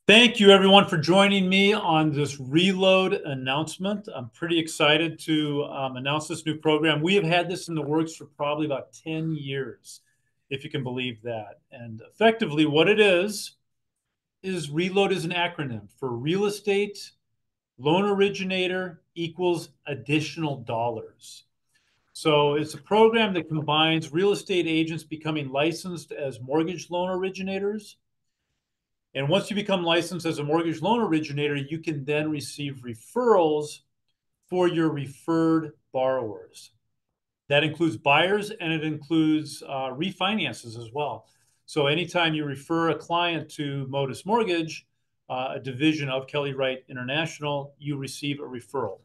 Thank you, everyone, for joining me on this reload announcement. I'm pretty excited to announce this new program. We have had this in the works for probably about 10 years, if you can believe that. And effectively, what it is reload is an acronym for real estate loan originator equals additional dollars. So it's a program that combines real estate agents becoming licensed as mortgage loan originators. And once you become licensed as a mortgage loan originator, you can then receive referrals for your referred borrowers. That includes buyers and it includes refinances as well. So anytime you refer a client to Modus Mortgage, a division of Kelly Wright International, you receive a referral.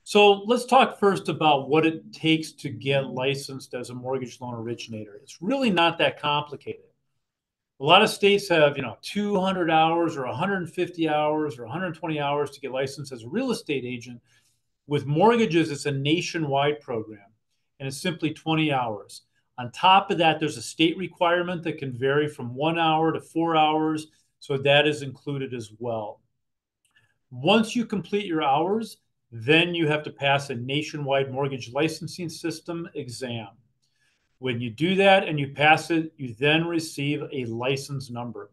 So let's talk first about what it takes to get licensed as a mortgage loan originator. It's really not that complicated. A lot of states have, 200 hours or 150 hours or 120 hours to get licensed as a real estate agent. With mortgages, it's a nationwide program, and it's simply 20 hours. On top of that, there's a state requirement that can vary from 1 hour to 4 hours, so that is included as well. Once you complete your hours, then you have to pass a nationwide mortgage licensing system exam. When you do that and you pass it, you then receive a license number.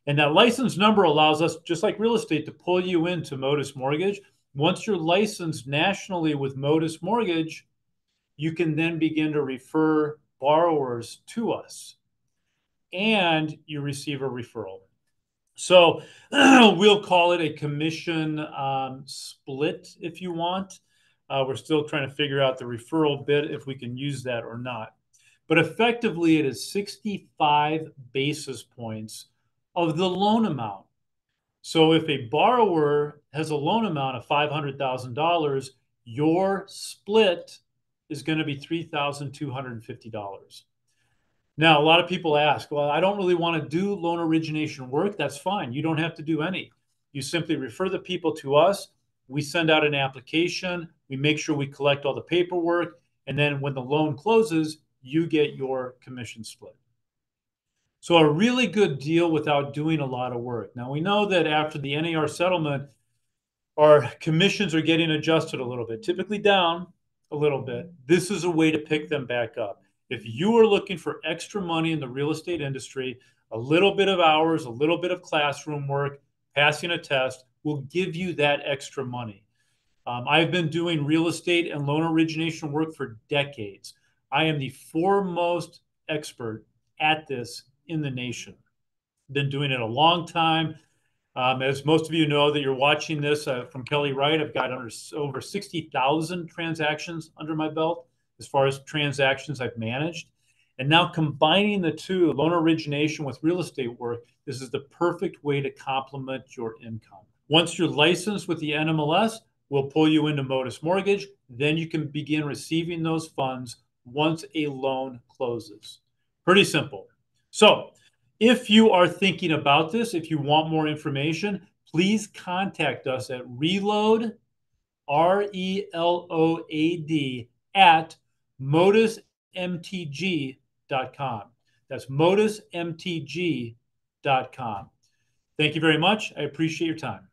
And that license number allows us, just like real estate, to pull you into Modus Mortgage. Once you're licensed nationally with Modus Mortgage, you can then begin to refer borrowers to us and you receive a referral. So we'll call it a commission split if you want. We're still trying to figure out the referral bit, if we can use that or not. But effectively, it is 65 basis points of the loan amount. So if a borrower has a loan amount of $500,000, your split is going to be $3,250. Now, a lot of people ask, well, I don't really want to do loan origination work. That's fine. You don't have to do any. You simply refer the people to us. We send out an application. We make sure we collect all the paperwork. And then when the loan closes, you get your commission split. So a really good deal without doing a lot of work. Now, we know that after the NAR settlement, our commissions are getting adjusted a little bit, typically down a little bit. This is a way to pick them back up. If you are looking for extra money in the real estate industry, a little bit of hours, a little bit of classroom work, passing a test will give you that extra money. I've been doing real estate and loan origination work for decades. I am the foremost expert at this in the nation. Been doing it a long time. As most of you know that you're watching this from Kelly Wright, I've got over 60,000 transactions under my belt as far as transactions I've managed. And now combining the two, loan origination with real estate work, this is the perfect way to complement your income. Once you're licensed with the NMLS, we'll pull you into Modus Mortgage. Then you can begin receiving those funds once a loan closes. Pretty simple. So if you are thinking about this, if you want more information, please contact us at reload, RELOAD, at modusmtg.com. That's modusmtg.com. Thank you very much. I appreciate your time.